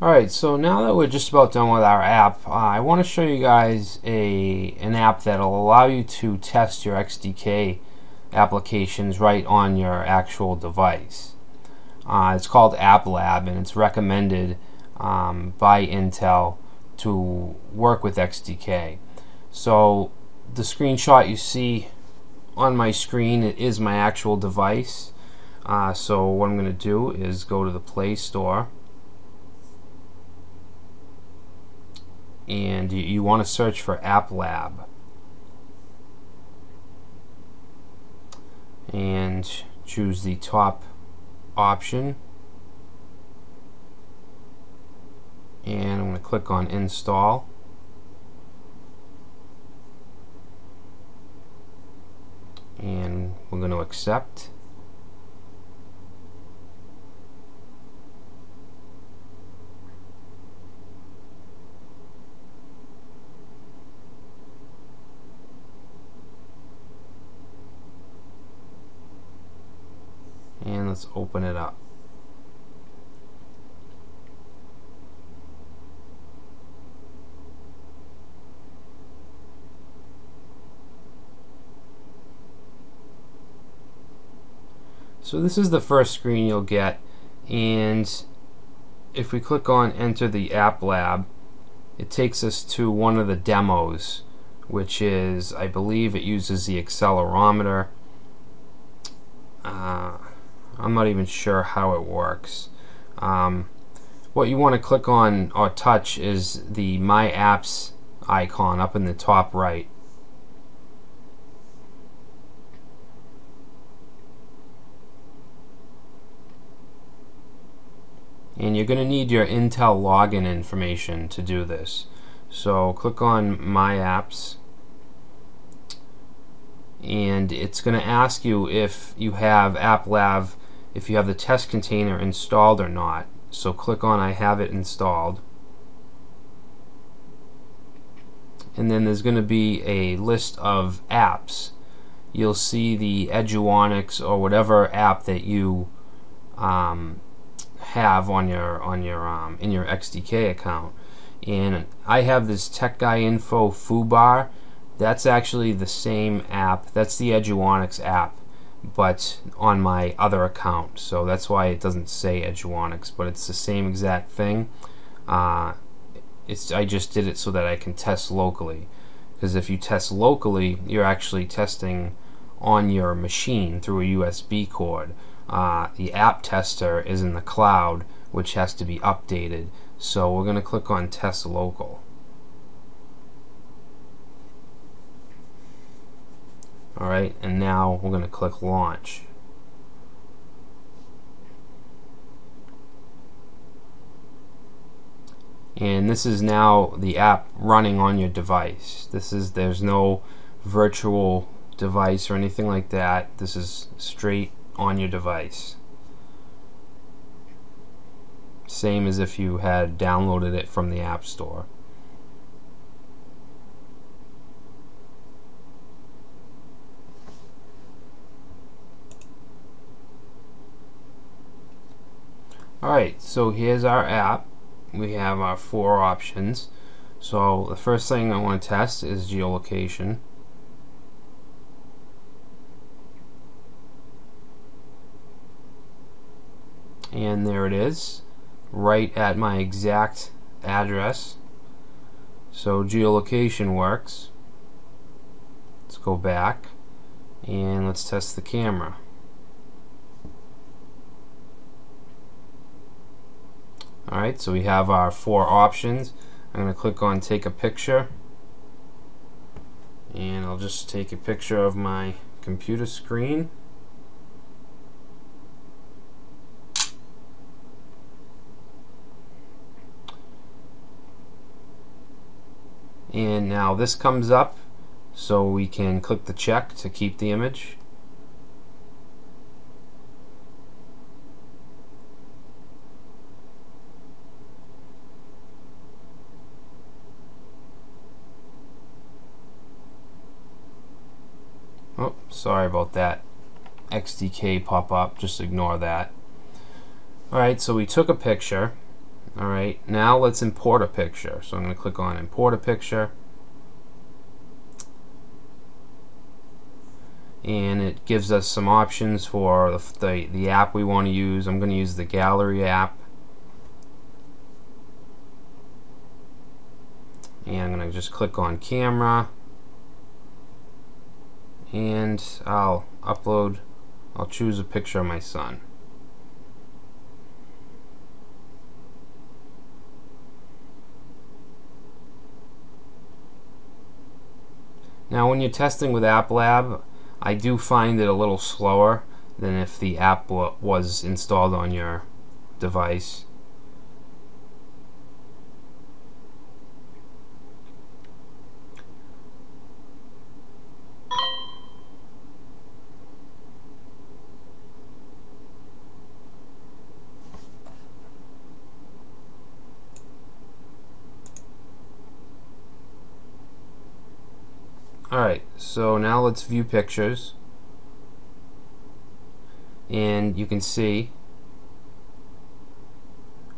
Alright, so now that we're just about done with our app, I want to show you guys an app that will allow you to test your XDK applications right on your actual device. It's called App Lab, and it's recommended by Intel to work with XDK. So the screenshot you see on my screen is my actual device. So what I'm going to do is go to the Play Store, and you want to search for App Lab and choose the top option, and I'm going to click on Install. And we're going to accept. And let's open it up. So this is the first screen you'll get, and if we click on Enter the App Lab, it takes us to one of the demos, which is, I believe it uses the accelerometer. I'm not even sure how it works. What you want to click on or touch is the My Apps icon up in the top right. And you're going to need your Intel login information to do this. So click on My Apps, and it's going to ask you if you have App Lab, if you have the test container installed or not. So click on I have it installed, and then there's going to be a list of apps. You'll see the Eduonics or whatever app that you have on your in your XDK account. And I have this Tech Guy Info Foobar. That's actually the same app. That's the Eduonics app, but on my other account. So that's why it doesn't say Eduonics, but it's the same exact thing. I just did it so that I can test locally, because if you test locally, you're actually testing on your machine through a USB cord. The app tester is in the cloud, which has to be updated. So we're going to click on Test Local. Alright, and now we're going to click Launch. And this is now the app running on your device. There's no virtual device or anything like that. This is straight on your device. Same as if you had downloaded it from the App Store. Alright, so here's our app. We have our 4 options. So the first thing I want to test is geolocation. And there it is, right at my exact address. So geolocation works. Let's go back and let's test the camera. Alright, so we have our 4 options. I'm going to click on Take a Picture, and I'll just take a picture of my computer screen. And now this comes up, so we can click the check to keep the image. Oh, sorry about that XDK pop-up, just ignore that. Alright, so we took a picture, Alright, now let's import a picture. So I'm going to click on import a picture, and it gives us some options for the app we want to use. I'm going to use the gallery app, and I'm going to just click on camera, and I'll choose a picture of my son. Now when you're testing with App Lab, I do find it a little slower than if the app was installed on your device. Alright, so now let's view pictures, and you can see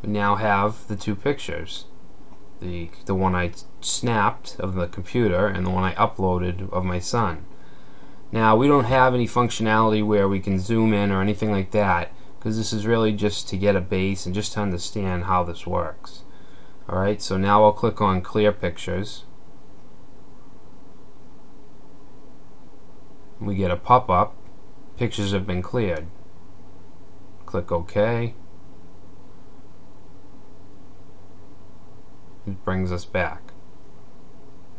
we now have the two pictures, the one I snapped of the computer and the one I uploaded of my son. Now we don't have any functionality where we can zoom in or anything like that, because this is really just to get a base and just to understand how this works. Alright, so now I'll click on clear pictures. We get a pop-up, pictures have been cleared. Click OK. It brings us back.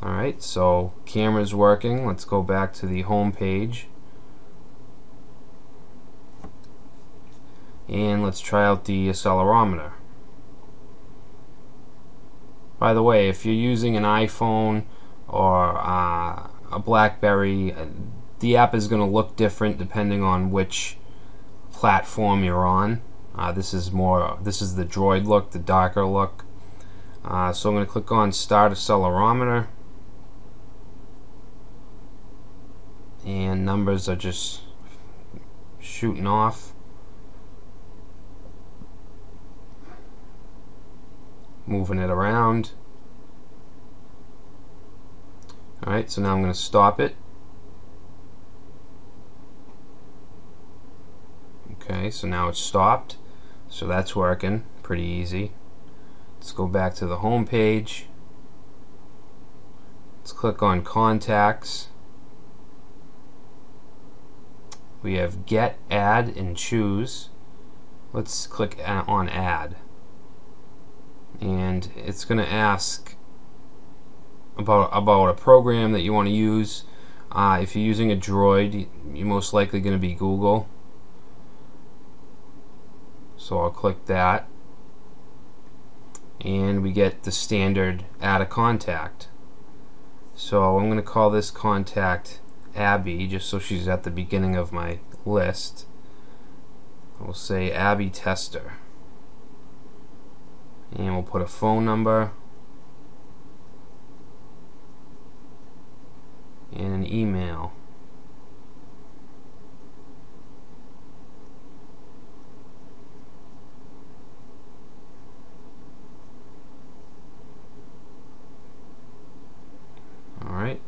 Alright, so camera's working. Let's go back to the home page, and let's try out the accelerometer. By the way, if you're using an iPhone or a BlackBerry, the app is going to look different depending on which platform you're on. This is the Droid look, the darker look. So I'm going to click on Start Accelerometer, and numbers are just shooting off. Moving it around. Alright, so now I'm going to stop it. Okay, so now it's stopped, so that's working pretty easy. Let's go back to the home page. Let's click on contacts. We have get, add, and choose. Let's click on add, and it's going to ask about a program that you want to use. If you're using a Droid, you're most likely going to be Google. So I'll click that, and we get the standard add a contact. So I'm going to call this contact Abby, just so she's at the beginning of my list. We'll say Abby Tester, and we'll put a phone number and an email. Alright,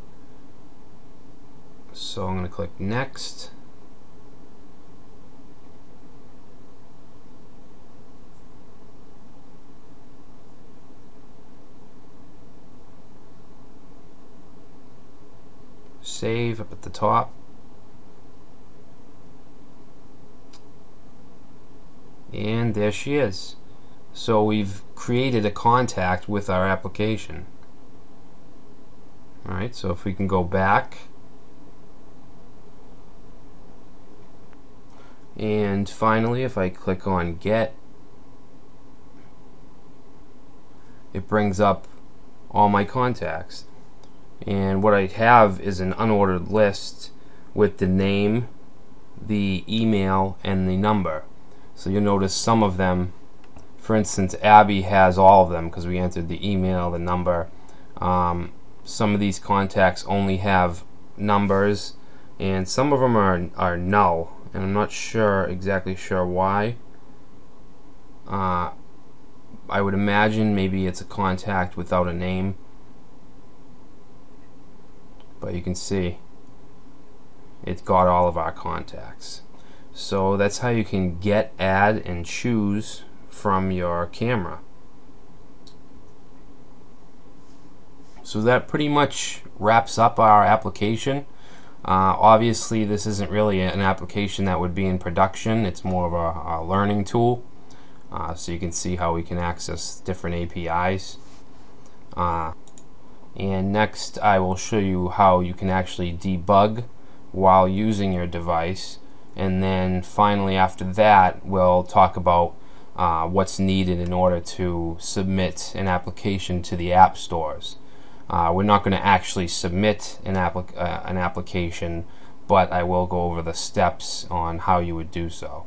so I'm going to click next. Save up at the top. And there she is. So we've created a contact with our application. Alright, so if we can go back, and finally if I click on get, it brings up all my contacts. And what I have is an unordered list with the name, the email, and the number. So you'll notice some of them, for instance, Abby has all of them because we entered the email, the number. Some of these contacts only have numbers, and some of them are null, and I'm not exactly sure why. I would imagine maybe it's a contact without a name, but you can see it got all of our contacts. So that's how you can get, add, and choose from your camera. So that pretty much wraps up our application. Obviously this isn't really an application that would be in production. It's more of a learning tool, so you can see how we can access different APIs. And next I will show you how you can actually debug while using your device, and then finally after that we'll talk about what's needed in order to submit an application to the app stores. We're not going to actually submit an application, but I will go over the steps on how you would do so.